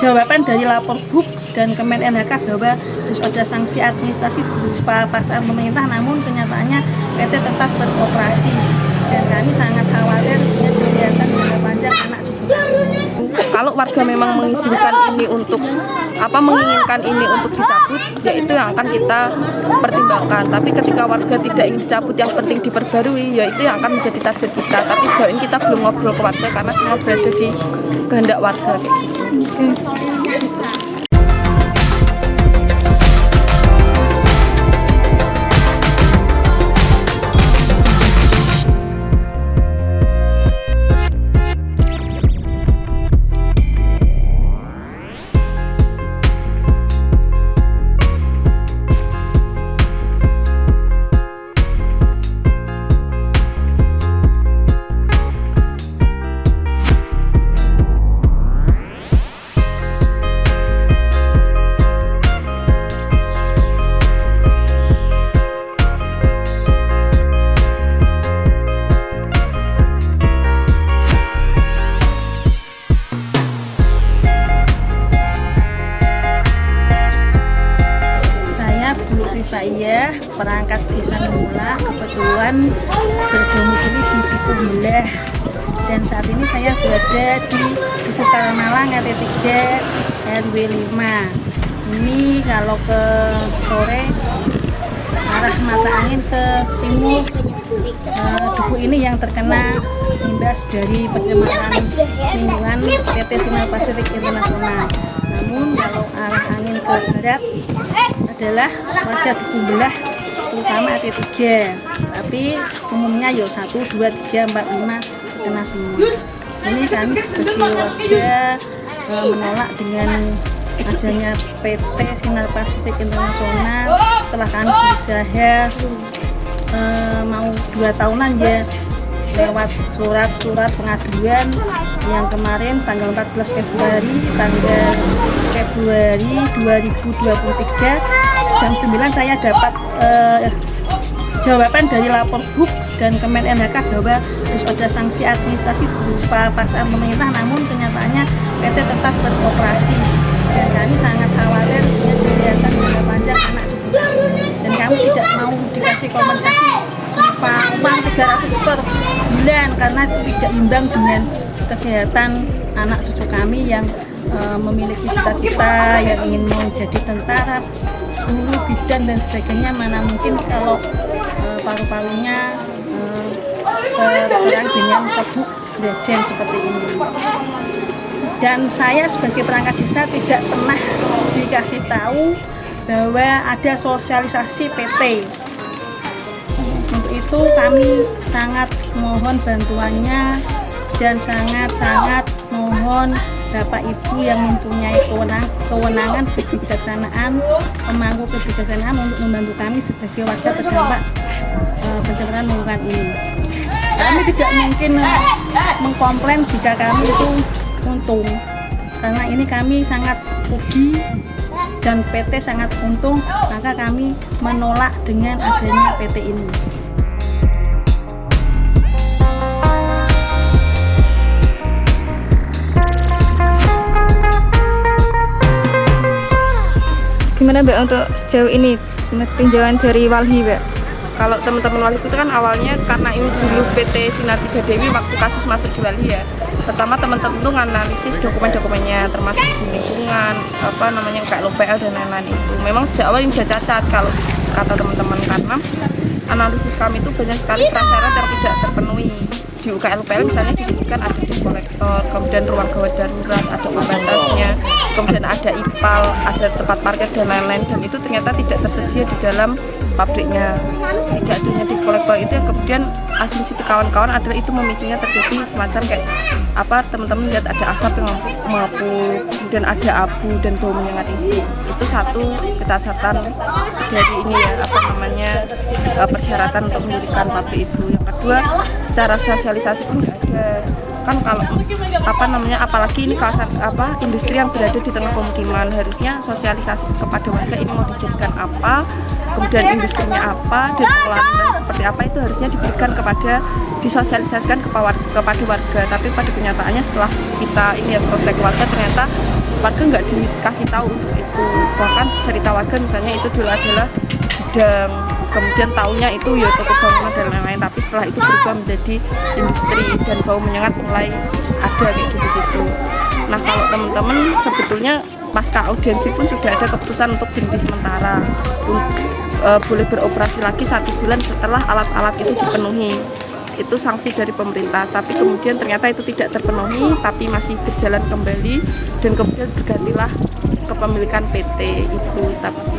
jawaban dari lapor BUP dan Kemen NHK bahwa harus ada sanksi administrasi berupa paksaan pemerintah, namun kenyataannya PT tetap beroperasi dan kami sangat khawatir dengan kesehatan jangka panjang anak cucu kami. Kalau warga memang mengizinkan ini untuk menginginkan ini untuk dicabut, ya itu yang akan kita pertimbangkan. Tapi ketika warga tidak ingin dicabut, yang penting diperbarui, ya itu yang akan menjadi target kita. Tapi sejauh ini kita belum ngobrol ke warga karena semua berada di kehendak warga kayak gitu. Saya perangkat desa Mula kebetulan berdomisili di Duku Belah dan saat ini saya berada di Duku Karamalang RT 3 RW 5. Ini kalau ke sore arah mata angin ke timur, Duku ini yang terkena imbas dari pencemaran lingkungan PT Sinar Pasifik Internasional. Namun kalau arah angin ke barat adalah warga Duku Belah, terutama RT 3, tapi umumnya ya 1, 2, 3, 4, 5 terkena semua. Ini kami sebagai warga menolak dengan adanya PT Sinar Pasifik Internasional. Setelah kami berusaha mau 2 tahunan ya lewat surat pengaduan yang kemarin tanggal 14 Februari 2023 jam 9 saya dapat jawaban dari lapor BUP dan Kemen NHK bahwa harus ada sanksi administrasi berupa paksaan pemerintah, namun kenyataannya PT tetap beroperasi dan kami sangat khawatir dengan kesehatan jangka panjang anak cucu kami dan kami tidak mau dikasih kompensasi berupa uang 300 per bulan karena tidak imbang dengan kesehatan anak cucu kami yang memiliki cita-cita yang ingin menjadi tentara, guru, bidan dan sebagainya. Mana mungkin kalau paru-parunya terserang dengan sabuk gerajen seperti ini. Dan saya sebagai perangkat desa tidak pernah dikasih tahu bahwa ada sosialisasi PT. Untuk itu kami sangat mohon bantuannya dan sangat mohon Bapak Ibu yang mempunyai kewenangan kebijaksanaan, pemangku kebijaksanaan untuk membantu kami sebagai warga terdampak pencemaran lingkungan ini. Kami tidak mungkin mengkomplain jika kami itu untung, karena ini kami sangat rugi dan PT sangat untung, maka kami menolak dengan adanya PT ini. Gimana Mbak untuk sejauh ini tinjauan dari Walhi Mbak? Kalau teman-teman Walhi itu kan awalnya karena ini dulu PT Sinar Tiga Dewi waktu kasus masuk di Walhi ya. Pertama teman-teman itu nganalisis dokumen-dokumennya termasuk di lingkungan, kayak LPL dan lain-lain itu. Memang sejak awal ini sudah cacat kalau kata teman-teman karena analisis kami itu banyak sekali prasyarat yang tidak terpenuhi. Di UKLPL misalnya disebutkan ada diskolektor, kemudian ruang gawat darurat, ada pembatasnya, kemudian ada IPAL, ada tempat parkir dan lain-lain, dan itu ternyata tidak tersedia di dalam pabriknya. Tidak adanya diskolektor itu yang kemudian asumsi kawan-kawan adalah itu memicunya terjadi semacam kayak teman-teman lihat ada asap yang mengepul, kemudian ada abu dan bau menyengat itu satu kecacatan dari ini ya persyaratan untuk mendirikan pabrik itu. Yang kedua, secara sosialisasi pun tidak ada. kan kalau apalagi ini kawasan industri yang berada di tengah pemukiman, harusnya sosialisasi kepada warga ini mau dijadikan apa, kemudian industrinya apa, dan pengelolaan seperti apa itu harusnya diberikan disosialisasikan kepada warga. Tapi pada kenyataannya setelah kita cross check warga, ternyata warga nggak dikasih tahu untuk itu. Bahkan cerita warga misalnya itu dulu adalah gudang, kemudian tahunya itu ya toko bangunan dan lain-lain, tapi setelah itu berubah menjadi industri dan bau menyengat mulai ada kayak gitu-gitu. Nah, kalau teman-teman sebetulnya pasca audiensi pun sudah ada keputusan untuk berhenti sementara, boleh beroperasi lagi 1 bulan setelah alat-alat itu dipenuhi. Itu sanksi dari pemerintah, tapi kemudian ternyata itu tidak terpenuhi, tapi masih berjalan kembali dan kemudian bergantilah kepemilikan PT itu.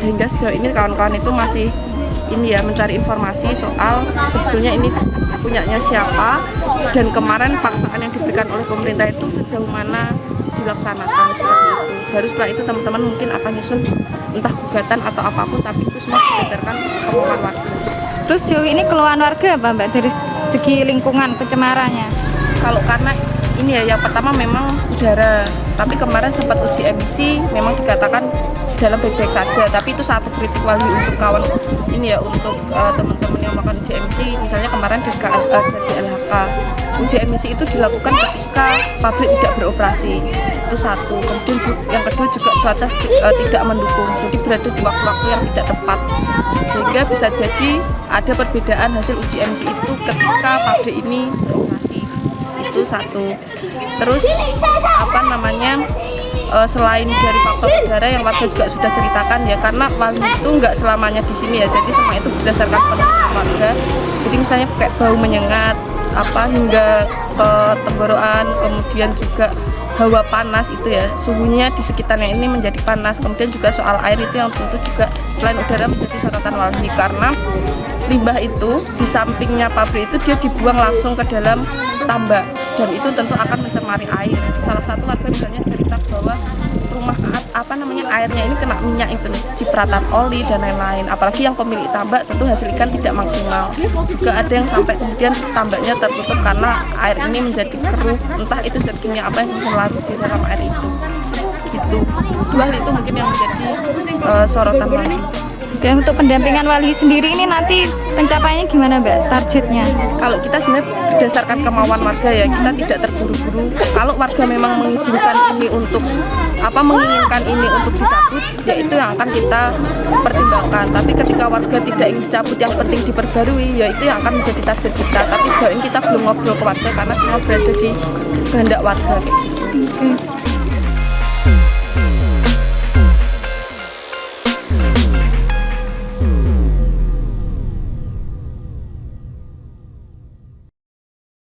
Hingga sejauh ini kawan-kawan itu masih mencari informasi soal sebetulnya ini punyanya siapa, dan kemarin paksaan yang diberikan oleh pemerintah itu sejauh mana dilaksanakan seperti itu. Baru setelah itu teman-teman mungkin akan nyusun entah gugatan atau apapun, tapi itu semua berdasarkan kemauan warga. Terus jauh ini keluhan warga apa Mbak dari segi lingkungan pencemarannya? Kalau karena yang pertama memang udara, tapi kemarin sempat uji emisi memang dikatakan dalam baik-baik saja, tapi itu satu kritik wali untuk kawan untuk teman-teman yang melakukan uji emisi. Misalnya kemarin dari LHK, uji emisi itu dilakukan ketika pabrik tidak beroperasi, itu satu. Kemudian yang kedua juga cuaca tidak mendukung, jadi berada di waktu-waktu yang tidak tepat, sehingga bisa jadi ada perbedaan hasil uji emisi itu ketika pabrik ini beroperasi. Itu satu. Terus selain dari faktor udara yang warga juga sudah ceritakan ya, karena Walhi itu nggak selamanya di sini ya, jadi semua itu berdasarkan penelitian warga. Jadi misalnya kayak bau menyengat hingga ke tenggorokan, kemudian juga hawa panas itu ya, suhunya di sekitarnya ini menjadi panas. Kemudian juga soal air itu yang tentu juga selain udara menjadi sorotan Walhi, karena limbah itu di sampingnya pabrik itu dia dibuang langsung ke dalam tambak, dan itu tentu akan mencemari air. Salah satu warga misalnya cerita bahwa rumah airnya ini kena minyak itu, cipratan oli dan lain-lain. Apalagi yang pemilik tambak tentu hasil ikan tidak maksimal. Juga ada yang sampai kemudian tambaknya tertutup karena air ini menjadi keruh, entah itu zat kimia apa yang larut di dalam air itu. Gitu. Dua hal itu mungkin yang menjadi sorotan Walhi. Oke, untuk pendampingan Walhi sendiri ini nanti pencapaiannya gimana Mbak, targetnya? Kalau kita sebenarnya berdasarkan kemauan warga ya, kita tidak terburu-buru. Kalau warga memang menginginkan ini untuk dicabut, ya itu yang akan kita pertimbangkan. Tapi ketika warga tidak ingin dicabut, yang penting diperbarui, ya itu yang akan menjadi target kita. Tapi sejauh ini kita belum ngobrol ke warga karena semua berada di kehendak warga. Oke.